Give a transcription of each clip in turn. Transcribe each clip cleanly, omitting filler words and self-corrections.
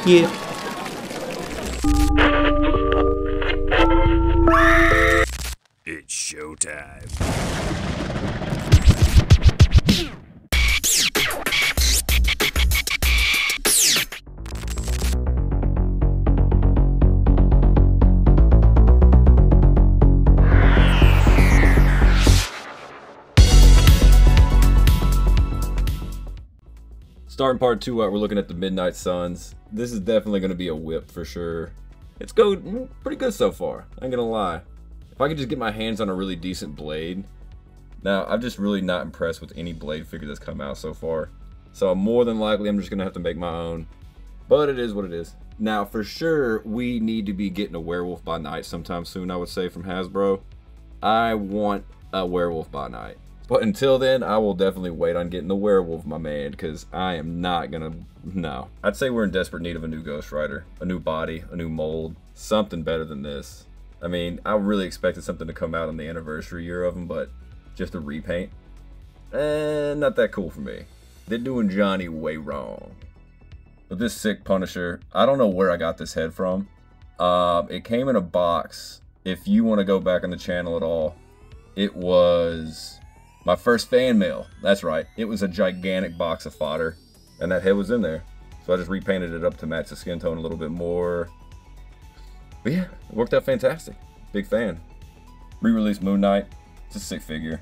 Yeah. It's showtime. Starting part 2 out, we're looking at the Midnight Suns. This is definitely going to be a whip for sure. It's going pretty good so far, I ain't gonna lie. If I could just get my hands on a really decent blade. Now, I'm just really not impressed with any blade figure that's come out so far. So more than likely, I'm just going to have to make my own. But it is what it is. Now, for sure, we need to be getting a Werewolf by Night sometime soon, I would say, from Hasbro. I want a Werewolf by Night. But until then, I will definitely wait on getting the Werewolf, my man, because I am not gonna, no. I'd say we're in desperate need of a new Ghost Rider, a new body, a new mold, something better than this. I mean, I really expected something to come out on the anniversary year of them, but just a repaint, not that cool for me. They're doing Johnny way wrong. But this sick Punisher, I don't know where I got this head from. It came in a box. If you want to go back on the channel at all, it was my first fan mail. That's right. It was a gigantic box of fodder, and that head was in there. So I just repainted it up to match the skin tone a little bit more. But yeah, it worked out fantastic. Big fan. Re-released Moon Knight. It's a sick figure.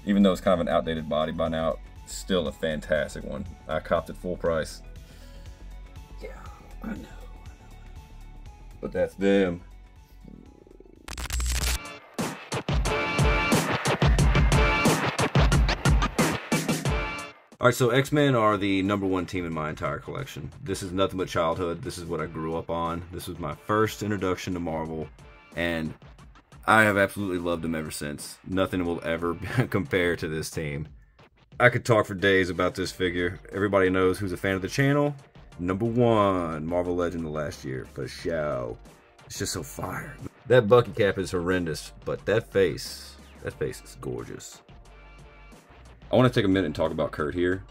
Even though it's kind of an outdated body by now, still a fantastic one. I copped it full price. Yeah, I know. But that's them. Alright, so X-Men are the #1 team in my entire collection. This is nothing but childhood. This is what I grew up on. This was my first introduction to Marvel, and I have absolutely loved them ever since. Nothing will ever compare to this team. I could talk for days about this figure. Everybody knows who's a fan of the channel. #1 Marvel Legend of last year, for show. It's just so fire. That Bucky cap is horrendous, but that face is gorgeous. I want to take a minute and talk about Kurt here.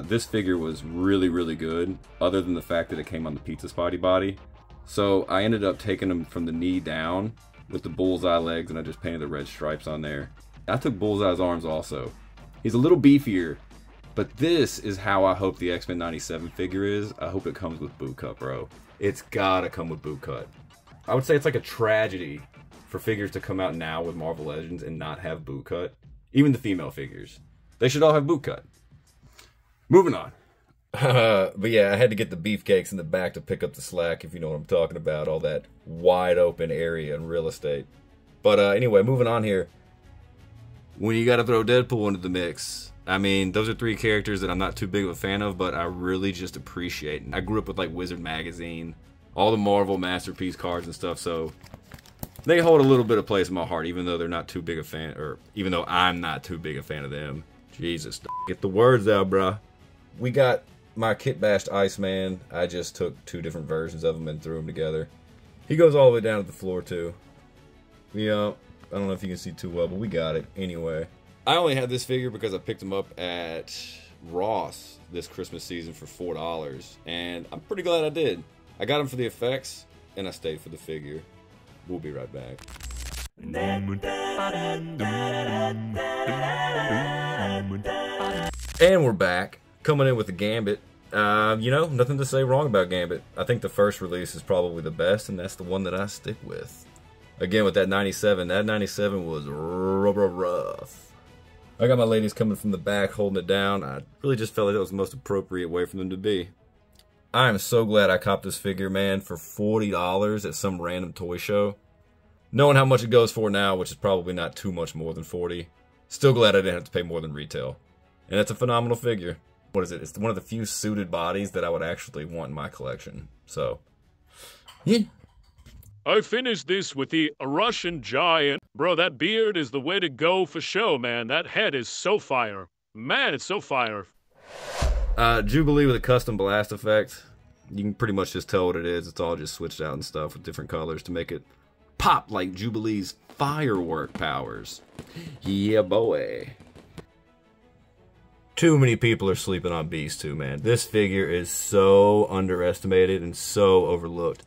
This figure was really, really good, other than the fact that it came on the Pizza Spotty body. So I ended up taking him from the knee down with the bullseye legs, and I just painted the red stripes on there. I took Bullseye's arms also. He's a little beefier, but this is how I hope the X-Men 97 figure is. I hope it comes with boot cut, bro. It's gotta come with boot cut. I would say it's like a tragedy for figures to come out now with Marvel Legends and not have boot cut. Even the female figures. They should all have boot cut. Moving on. But yeah, I had to get the beefcakes in the back to pick up the slack, if you know what I'm talking about. All that wide open area and real estate. But anyway, moving on here. When you gotta throw Deadpool into the mix, I mean, those are 3 characters that I'm not too big of a fan of, but I really just appreciate. I grew up with like Wizard Magazine, all the Marvel Masterpiece cards and stuff, so they hold a little bit of place in my heart, even though they're not too big a fan, or even though I'm not too big a fan of them. Jesus, get the words out, bruh. We got my Kit Bashed Iceman. I just took 2 different versions of him and threw them together. He goes all the way down to the floor, too. Yeah, I don't know if you can see too well, but we got it. Anyway, I only had this figure because I picked him up at Ross this Christmas season for $4, and I'm pretty glad I did. I got him for the effects, and I stayed for the figure. We'll be right back. And we're back, coming in with the Gambit. You know, nothing to say wrong about Gambit. I think the first release is probably the best, and that's the one that I stick with. Again, with that 97 was rough. I got my ladies coming from the back, holding it down. I really just felt like that was the most appropriate way for them to be. I am so glad I copped this figure, man, for $40 at some random toy show. Knowing how much it goes for now, which is probably not too much more than 40, still glad I didn't have to pay more than retail. And it's a phenomenal figure. What is it? It's one of the few suited bodies that I would actually want in my collection. So, yeah. I finished this with the Russian Giant. Bro, that beard is the way to go for show, man. That head is so fire. Man, it's so fire. Jubilee with a custom blast effect. You can pretty much just tell what it is. It's all just switched out and stuff with different colors to make it pop like Jubilee's firework powers. Yeah, boy. Too many people are sleeping on Beast 2, man. This figure is so underestimated and so overlooked.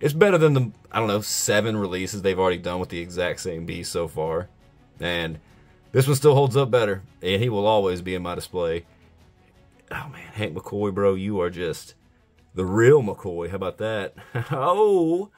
It's better than the, I don't know, 7 releases they've already done with the exact same Beast so far. And this one still holds up better, and he will always be in my display. Oh, man, Hank McCoy, bro, you are just the real McCoy. How about that? Oh!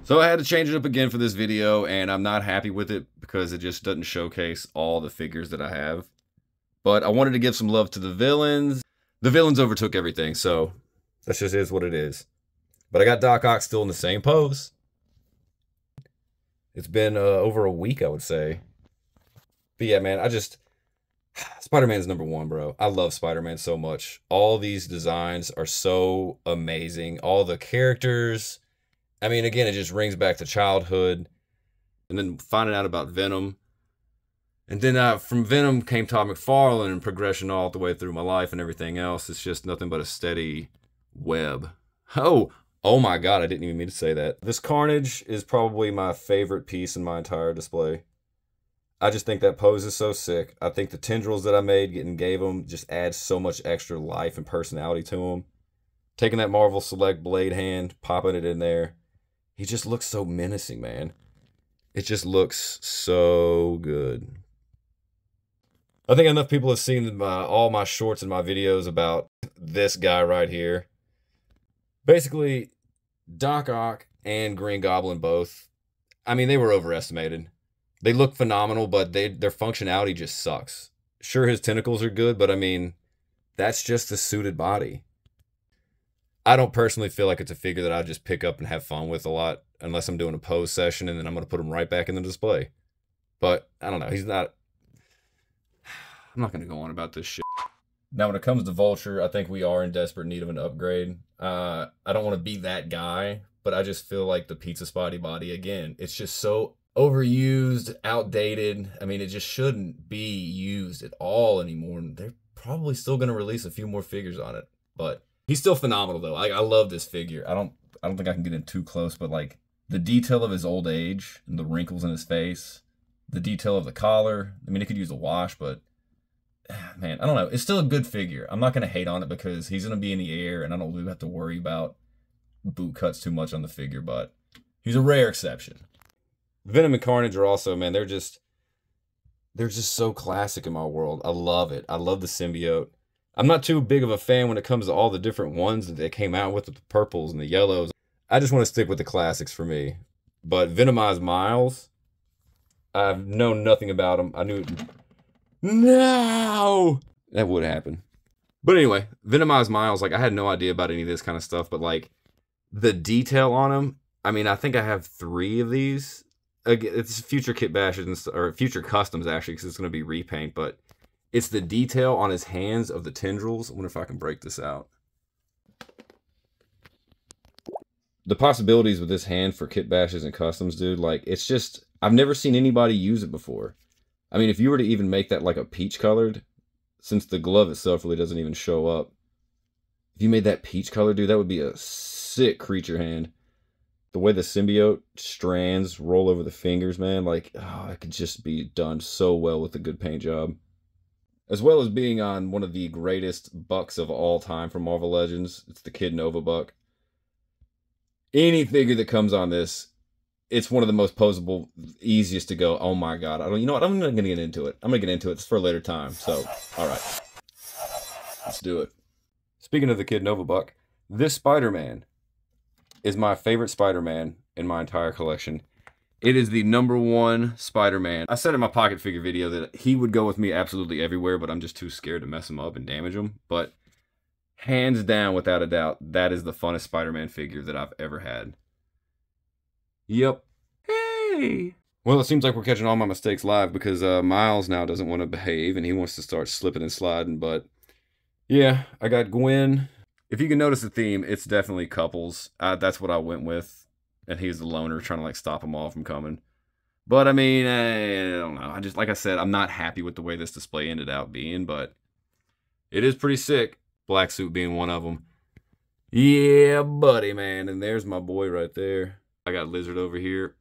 So I had to change it up again for this video, and I'm not happy with it because it just doesn't showcase all the figures that I have. But I wanted to give some love to the villains. The villains overtook everything, so that just is what it is. But I got Doc Ock still in the same pose. It's been over a week, I would say. But yeah, man, Spider-Man's #1, bro. I love Spider-Man so much. All these designs are so amazing. All the characters. I mean, again, it just rings back to childhood. And then finding out about Venom. And then from Venom came Todd McFarlane and progression all the way through my life and everything else. It's just nothing but a steady web. Oh my God, I didn't even mean to say that. This Carnage is probably my favorite piece in my entire display. I just think that pose is so sick. I think the tendrils that I made and gave him just adds so much extra life and personality to him. Taking that Marvel Select blade hand, popping it in there. He just looks so menacing, man. It just looks so good. I think enough people have seen all my shorts and my videos about this guy right here. Basically, Doc Ock and Green Goblin both, I mean, they were overestimated. They look phenomenal, but their functionality just sucks. Sure, his tentacles are good, but I mean, that's just a suited body. I don't personally feel like it's a figure that I just pick up and have fun with a lot, unless I'm doing a pose session, and then I'm going to put him right back in the display. But, I don't know, I'm not going to go on about this shit. Now, when it comes to Vulture, I think we are in desperate need of an upgrade. I don't want to be that guy, but I just feel like the Pizza Spotty body, again, it's just so overused, outdated. I mean, it just shouldn't be used at all anymore. They're probably still going to release a few more figures on it, but he's still phenomenal, though. I love this figure. I don't think I can get in too close, but like the detail of his old age and the wrinkles in his face, the detail of the collar. I mean, it could use a wash, but man, I don't know. It's still a good figure. I'm not going to hate on it because he's going to be in the air, and I don't really have to worry about boot cuts too much on the figure, but he's a rare exception. Venom and Carnage are also, man, they're just so classic in my world. I love it. I love the symbiote. I'm not too big of a fan when it comes to all the different ones that they came out with the purples and the yellows. I just want to stick with the classics for me. But Venomized Miles, I've known nothing about him. I knew it. No! That would happen. But anyway, Venomized Miles, like, I had no idea about any of this kind of stuff, but like the detail on him, I mean, I think I have 3 of these. It's future kit bashes or future customs, actually, because it's going to be repaint, but it's the detail on his hands of the tendrils. I wonder if I can break this out. The possibilities with this hand for kit bashes and customs, dude, like, it's just, I've never seen anybody use it before. I mean, if you were to even make that like a peach colored, since the glove itself really doesn't even show up, if you made that peach color, dude, that would be a sick creature hand. The way the symbiote strands roll over the fingers, man, like, oh, it could just be done so well with a good paint job. As well as being on one of the greatest bucks of all time from Marvel Legends. It's the Kid Nova buck. Any figure that comes on this, it's one of the most posable, easiest to go, oh my God. You know what? I'm not going to get into it. I'm going to get into it. It's for a later time. So, all right. Let's do it. Speaking of the Kid Nova buck, this Spider-Man is my favorite Spider-Man in my entire collection. It is the #1 Spider-Man. I said in my pocket figure video that he would go with me absolutely everywhere, but I'm just too scared to mess him up and damage him. But hands down, without a doubt, that is the funnest Spider-Man figure that I've ever had. Yep. Hey! Well, it seems like we're catching all my mistakes live because Miles now doesn't want to behave and he wants to start slipping and sliding. But yeah, I got Gwen. If you can notice the theme, it's definitely couples. That's what I went with. And he's the loner trying to like stop them all from coming. But I mean, I don't know. I just, like I said, I'm not happy with the way this display ended up being, but it is pretty sick. Black suit being one of them. Yeah, buddy, man. And there's my boy right there. I got Lizard over here.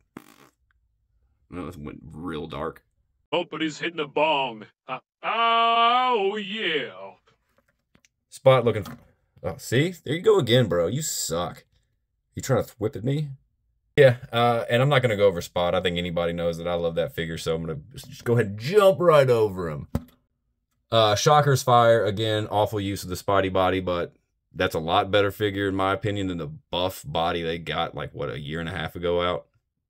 No, it went real dark. Oh, but he's hitting a bong. Oh, yeah. Spot looking. Oh, see? There you go again, bro. You suck. You trying to whip at me? Yeah, and I'm not going to go over Spot. I think anybody knows that I love that figure, so I'm going to just go ahead and jump right over him. Shocker's Fire, again, awful use of the Spotty body, but that's a lot better figure, in my opinion, than the buff body they got, like, what, a year and a half ago out?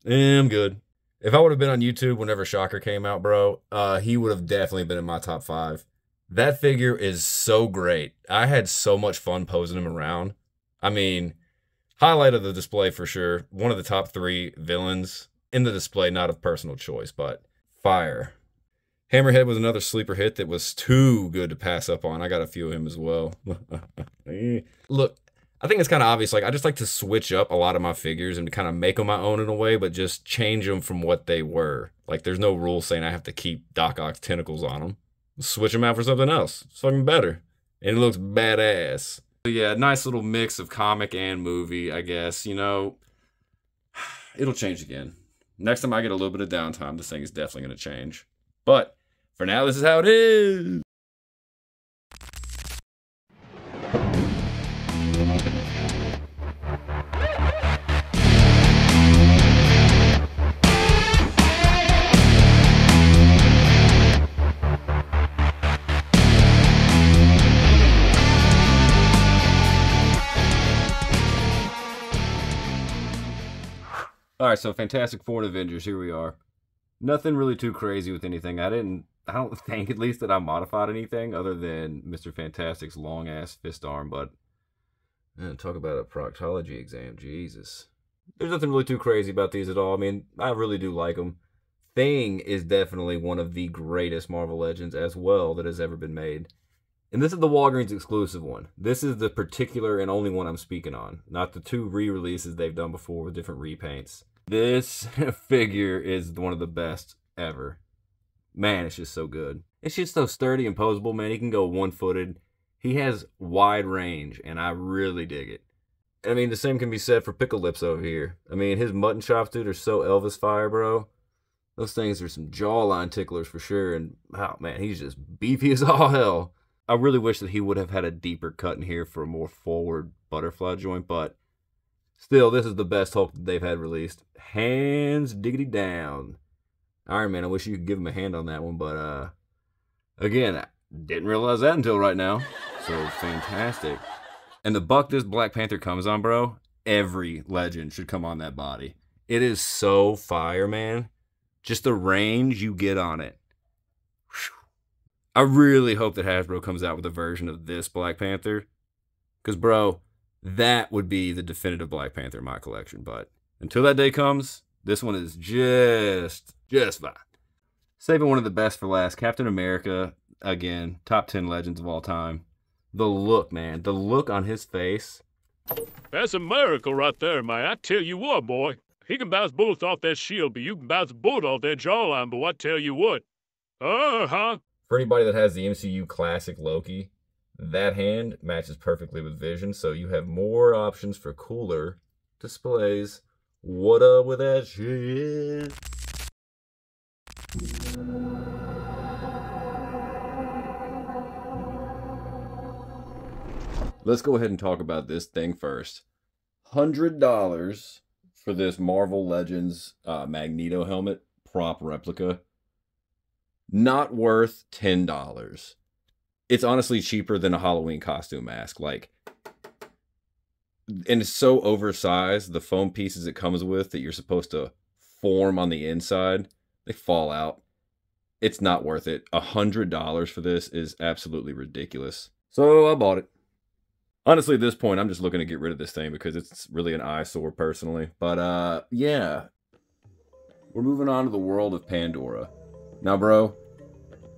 I'm good. If I would have been on YouTube whenever Shocker came out, bro, he would have definitely been in my top 5. That figure is so great. I had so much fun posing him around. I mean, highlight of the display for sure. One of the top 3 villains in the display, not of personal choice, but fire. Hammerhead was another sleeper hit that was too good to pass up on. I got a few of him as well. Look, I think it's kind of obvious. Like, I just like to switch up a lot of my figures and kind of make them my own in a way, but just change them from what they were. Like, there's no rule saying I have to keep Doc Ock's tentacles on them. Switch them out for something else. It's fucking better. And it looks badass. So yeah, nice little mix of comic and movie, I guess. You know, it'll change again. Next time I get a little bit of downtime, this thing is definitely going to change. But for now, this is how it is. Alright, so Fantastic Four and Avengers, here we are. Nothing really too crazy with anything. I don't think, at least, that I modified anything other than Mr. Fantastic's long-ass fist arm, but talk about a proctology exam, Jesus. There's nothing really too crazy about these at all. I mean, I really do like them. Thing is definitely one of the greatest Marvel Legends as well that has ever been made. And this is the Walgreens exclusive one. This is the particular and only one I'm speaking on, not the 2 re-releases they've done before with different repaints. This figure is one of the best ever. Man, it's just so good. It's just so sturdy and posable, man. He can go one-footed. He has wide range, and I really dig it. I mean, the same can be said for Pickle Lips over here. I mean, his mutton chops, dude, are so Elvis fire, bro. Those things are some jawline ticklers for sure, and, oh, man, he's just beefy as all hell. I really wish that he would have had a deeper cut in here for a more forward butterfly joint, but still, this is the best Hulk that they've had released. Hands diggity down. Iron Man, I wish you could give him a hand on that one, but, again, I didn't realize that until right now. So, fantastic. And the buck this Black Panther comes on, bro, every legend should come on that body. It is so fire, man. Just the range you get on it. Whew. I really hope that Hasbro comes out with a version of this Black Panther. Because, bro, that would be the definitive Black Panther in my collection. But until that day comes, this one is just fine. Saving one of the best for last. Captain America, again, top 10 legends of all time. The look, man. The look on his face. That's a miracle right there, man. I tell you what, boy. He can bounce bullets off that shield, but you can bounce a bullet off that jawline, but I tell you what. Uh-huh. For anybody that has the MCU classic Loki, that hand matches perfectly with Vision, so you have more options for cooler displays. What up with that shit? Let's go ahead and talk about this thing first. $100 for this Marvel Legends Magneto helmet prop replica. Not worth $10. It's honestly cheaper than a Halloween costume mask. Like, and it's so oversized, the foam pieces it comes with that you're supposed to form on the inside, they fall out. It's not worth it. $100 for this is absolutely ridiculous. So I bought it. Honestly, at this point, I'm just looking to get rid of this thing because it's really an eyesore personally. But, yeah. We're moving on to the world of Pandora. Now, bro,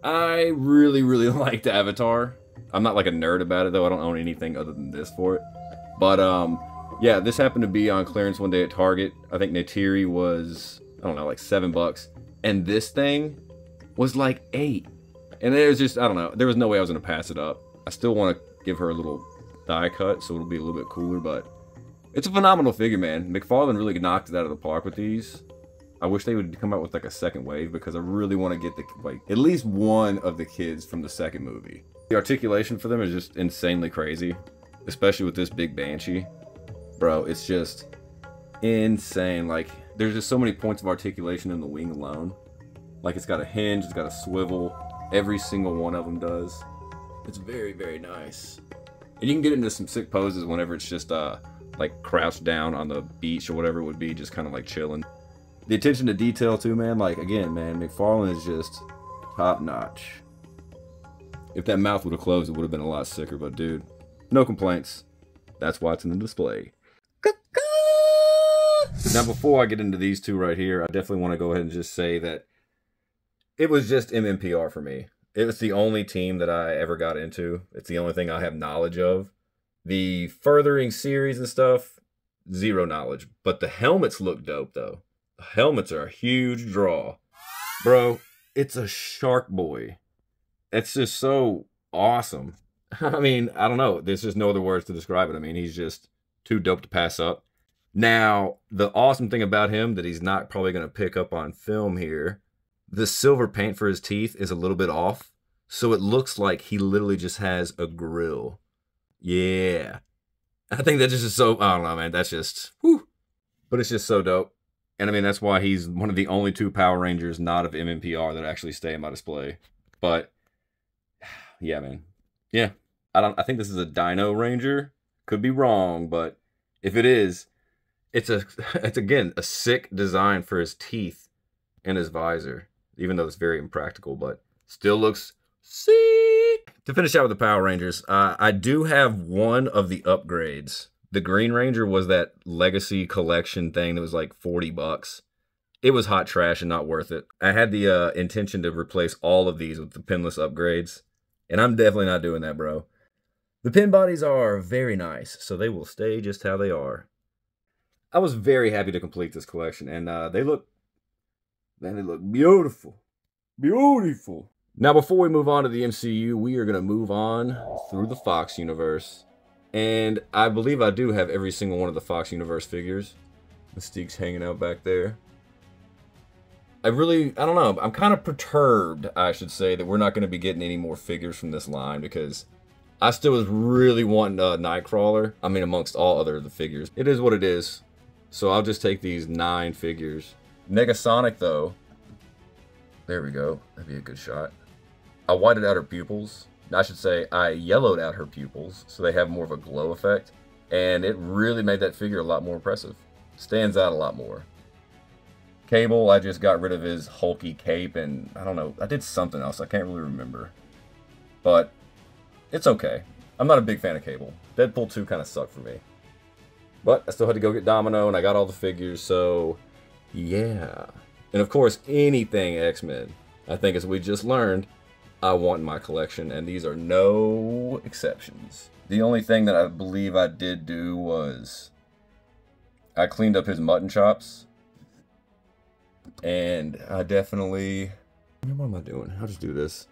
I really liked Avatar. I'm not like a nerd about it, though. I don't own anything other than this for it. But, yeah, this happened to be on clearance one day at Target. I think Neytiri was I don't know, like $7. And this thing was like $8. And it was just, I don't know, there was no way I was going to pass it up. I still want to give her a little die cut so it'll be a little bit cooler, but it's a phenomenal figure, man. McFarlane really knocked it out of the park with these. I wish they would come out with like a second wave because I really want to get at least one of the kids from the second movie. The articulation for them is just insanely crazy, especially with this big Banshee. Bro, it's just insane. Like, there's just so many points of articulation in the wing alone. Like, it's got a hinge, it's got a swivel. Every single one of them does. It's very, very nice. And you can get into some sick poses whenever it's just, like, crouched down on the beach or whatever it would be, just kind of, like, chilling. The attention to detail, too, man. Like, again, man, McFarlane is just top-notch. If that mouth would have closed, it would have been a lot sicker, but, dude, no complaints. That's why it's in the display. Now, before I get into these two right here, I definitely want to go ahead and just say that it was just MMPR for me. It was the only team that I ever got into. It's the only thing I have knowledge of. The furthering series and stuff, zero knowledge. But the helmets look dope, though. The helmets are a huge draw. Bro, it's a Shark Boy. It's just so awesome. I mean, I don't know. There's just no other words to describe it. I mean, he's just too dope to pass up. Now, the awesome thing about him that he's not probably going to pick up on film here, the silver paint for his teeth is a little bit off. So it looks like he literally just has a grill. Yeah. I think that just is so, I don't know, man. That's just, whew. But it's just so dope. And I mean, that's why he's one of the only two Power Rangers not of MMPR that actually stay in my display. But, yeah, man. Yeah. I think this is a Dino Ranger. Could be wrong, but if it is, it's again a sick design for his teeth and his visor, even though it's very impractical, but still looks sick. To finish out with the Power Rangers, I do have one of the upgrades. The Green Ranger was that Legacy Collection thing that was like $40. It was hot trash and not worth it. I had the intention to replace all of these with the pinless upgrades, and I'm definitely not doing that, bro. The pin bodies are very nice, so they will stay just how they are. I was very happy to complete this collection, and they look beautiful. Beautiful. Now, before we move on to the MCU, we are going to move on through the Fox universe. And I believe I do have every single one of the Fox universe figures. Mystique's hanging out back there. I don't know, I'm kind of perturbed, I should say, that we're not going to be getting any more figures from this line, because I still was really wanting Nightcrawler. I mean, amongst all other of the figures. It is what it is. So I'll just take these 9 figures. Negasonic, though. There we go. That'd be a good shot. I whited out her pupils. I should say I yellowed out her pupils so they have more of a glow effect. And it really made that figure a lot more impressive. Stands out a lot more. Cable, I just got rid of his hulky cape, and I don't know. I did something else. I can't really remember. But it's okay. I'm not a big fan of Cable. Deadpool 2 kind of sucked for me. But I still had to go get Domino, and I got all the figures, so yeah. And of course, anything X-Men. I think, as we just learned, I want in my collection, and these are no exceptions. The only thing that I believe I did do was I cleaned up his mutton chops. And I definitely... What am I doing? I'll just do this.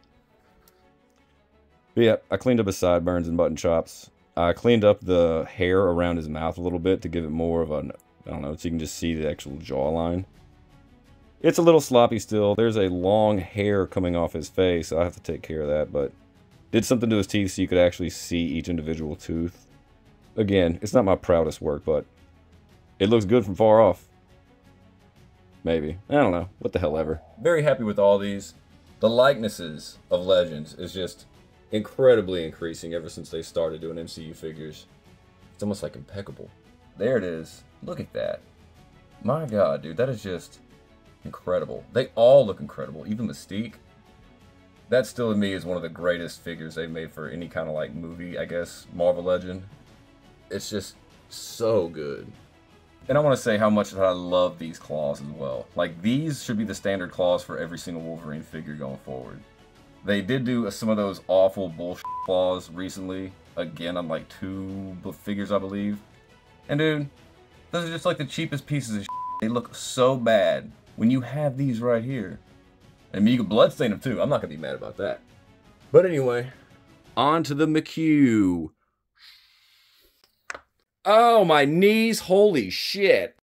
But yeah, I cleaned up his sideburns and mutton chops. I cleaned up the hair around his mouth a little bit to give it more of a, I don't know, so you can just see the actual jawline. It's a little sloppy still. There's a long hair coming off his face. I have to take care of that, but did something to his teeth so you could actually see each individual tooth. Again, it's not my proudest work, but it looks good from far off. Maybe. I don't know. What the hell ever. Very happy with all these. The likenesses of Legends is just incredibly increasing ever since they started doing MCU figures. It's almost like impeccable. There it is. Look at that. My god, dude. That is just incredible. They all look incredible. Even Mystique. That still to me is one of the greatest figures they've made for any kind of like movie, I guess. Marvel Legend. It's just so good. And I want to say how much that I love these claws as well. Like, these should be the standard claws for every single Wolverine figure going forward. They did do some of those awful bullshit claws recently. Again, on like 2 figures, I believe. And dude, those are just like the cheapest pieces of shit. They look so bad. when you have these right here. I mean, you can bloodstain them too. I'm not gonna be mad about that. But anyway, on to the McHugh. Oh, my knees, holy shit.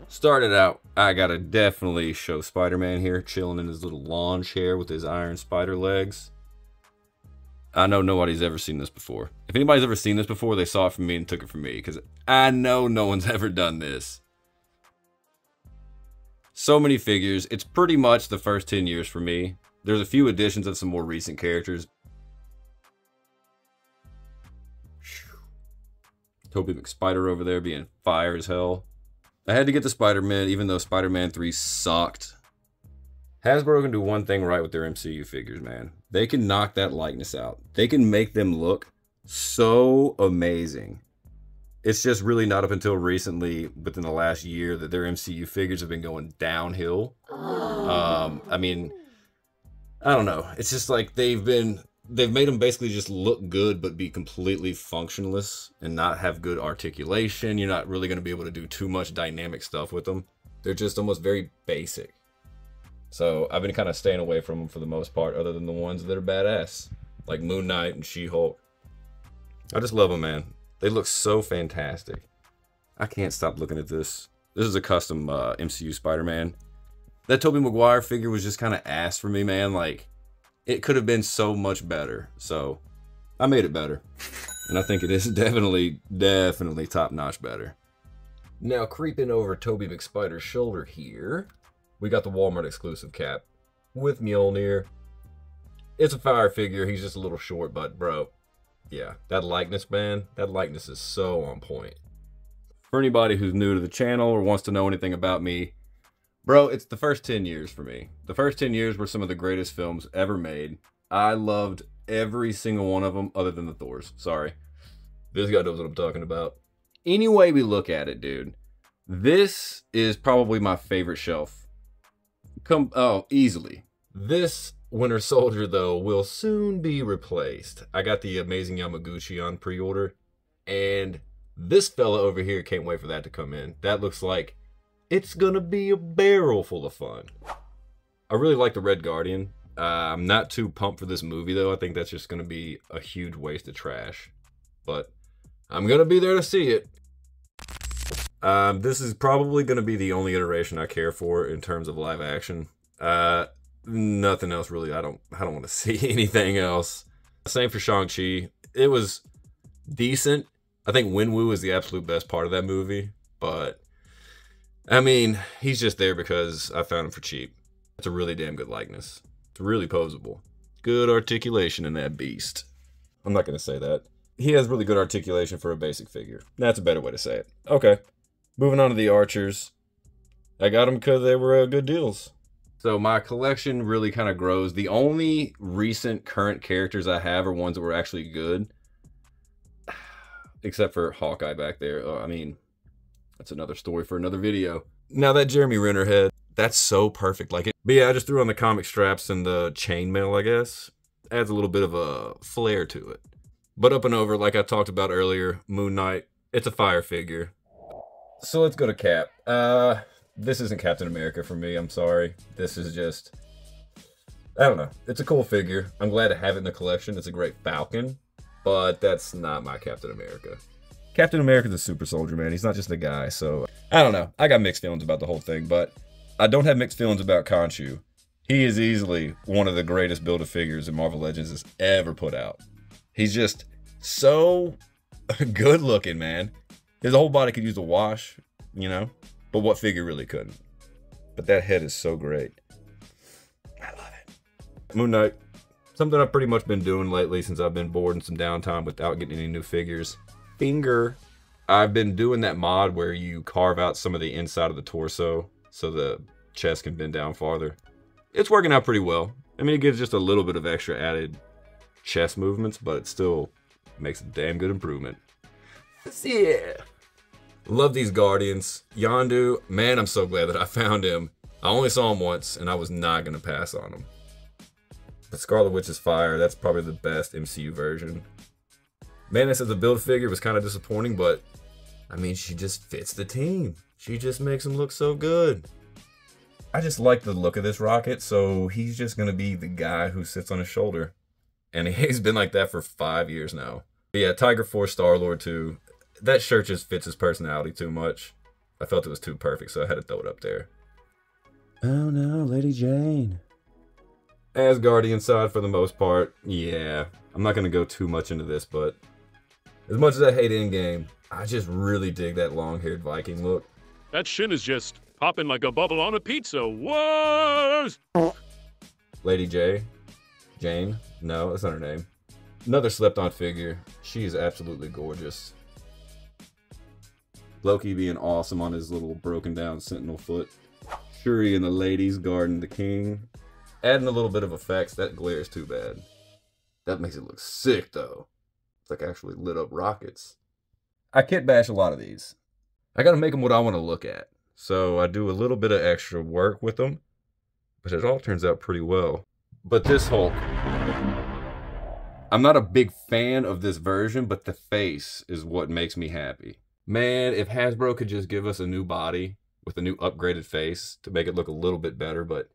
Started out, I gotta definitely show Spider-Man here, chilling in his little lawn chair with his iron spider legs. I know nobody's ever seen this before. If anybody's ever seen this before, they saw it from me and took it from me, because I know no one's ever done this. So many figures. It's pretty much the first 10 years for me. There's a few additions of some more recent characters. Tobey McSpider over there being fire as hell. I had to get the Spider-Man, even though Spider-Man 3 sucked. Hasbro can do one thing right with their MCU figures, man. They can knock that likeness out. They can make them look so amazing. It's just really not up until recently, within the last year, that their MCU figures have been going downhill. I mean, I don't know. It's just like they've made them basically just look good, but be completely functionless and not have good articulation. You're not really going to be able to do too much dynamic stuff with them. They're just almost very basic. So I've been kind of staying away from them for the most part, other than the ones that are badass, like Moon Knight and She-Hulk. I just love them, man. They look so fantastic. I can't stop looking at this. This is a custom MCU Spider-Man. That Tobey Maguire figure was just kind of ass for me, man. Like, it could have been so much better. So I made it better. And I think it is definitely top-notch better. Now, creeping over Tobey McSpider's shoulder here, we got the Walmart exclusive cap with Mjolnir. It's a fire figure. He's just a little short, but bro, yeah, that likeness, man, that likeness is so on point. For anybody who's new to the channel or wants to know anything about me, bro, it's the first 10 years for me. The first 10 years were some of the greatest films ever made. I loved every single one of them other than the Thors. Sorry. This guy knows what I'm talking about. Any way we look at it, dude, this is probably my favorite shelf. Easily. This Winter Soldier, though, will soon be replaced. I got the Amazing Yamaguchi on pre-order, and this fella over here can't wait for that to come in. That looks like it's gonna be a barrel full of fun. I really like the Red Guardian. I'm not too pumped for this movie, though. I think that's just gonna be a huge waste of trash. But I'm gonna be there to see it. This is probably gonna be the only iteration I care for in terms of live action. Nothing else really. I don't want to see anything else. Same for Shang-Chi. It was decent. I think Wenwu is the absolute best part of that movie, but I mean, he's just there because I found him for cheap. It's a really damn good likeness. It's really posable. Good articulation in that beast. I'm not going to say that. He has really good articulation for a basic figure. That's a better way to say it. Okay. Moving on to the Archers. I got them because they were good deals. So my collection really kind of grows. The only recent current characters I have are ones that were actually good. Except for Hawkeye back there. I mean, that's another story for another video. Now that Jeremy Renner head, that's so perfect. Like it. But yeah, I just threw on the comic straps and the chainmail, I guess. Adds a little bit of a flair to it. But up and over, like I talked about earlier, Moon Knight, it's a fire figure. So let's go to Cap. This isn't Captain America for me, I'm sorry. This is just, I don't know. It's a cool figure. I'm glad to have it in the collection. It's a great Falcon, but that's not my Captain America. Captain America's a super soldier, man. He's not just a guy, so I don't know. I got mixed feelings about the whole thing, but I don't have mixed feelings about Khonshu. He is easily one of the greatest Build-A-Figures that Marvel Legends has ever put out. He's just so good looking, man. His whole body could use a wash, you know? But what figure really couldn't? But that head is so great. I love it. Moon Knight. Something I've pretty much been doing lately since I've been bored and some downtime without getting any new figures. Finger. I've been doing that mod where you carve out some of the inside of the torso so the chest can bend down farther. It's working out pretty well. I mean, it gives just a little bit of extra added chest movements, but it still makes a damn good improvement. Yeah. Love these Guardians. Yondu, man, I'm so glad that I found him. I only saw him once, and I was not going to pass on him. But Scarlet Witch is fire. That's probably the best MCU version. Manus as a build figure was kind of disappointing, but I mean, she just fits the team. She just makes him look so good. I just like the look of this Rocket, so he's just going to be the guy who sits on his shoulder. And he's been like that for 5 years now. But yeah, Tiger Force, Star-Lord too. That shirt just fits his personality too much. I felt it was too perfect, so I had to throw it up there. Oh no, Lady Jane. Asgardian side for the most part. Yeah, I'm not going to go too much into this, but as much as I hate Endgame, I just really dig that long-haired Viking look. That shin is just popping like a bubble on a pizza. What? Lady Jane? No, that's not her name. Another slept-on figure. She is absolutely gorgeous. Loki being awesome on his little broken-down sentinel foot. Shuri and the ladies guarding the king. Adding a little bit of effects. That glare is too bad. That makes it look sick, though. It's like actually lit up rockets. I kit bash a lot of these. I gotta make them what I want to look at. So I do a little bit of extra work with them. But it all turns out pretty well. But this Hulk, I'm not a big fan of this version, but the face is what makes me happy. Man, if Hasbro could just give us a new body with a new upgraded face to make it look a little bit better, but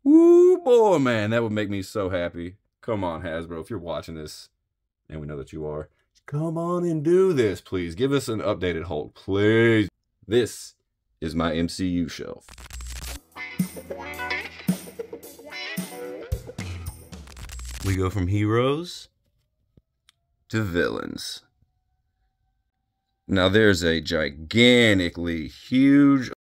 woo boy, man, that would make me so happy. Come on, Hasbro, if you're watching this, and we know that you are, come on and do this, please. Give us an updated Hulk, please. This is my MCU shelf. We go from heroes to villains. Now there's a gigantically huge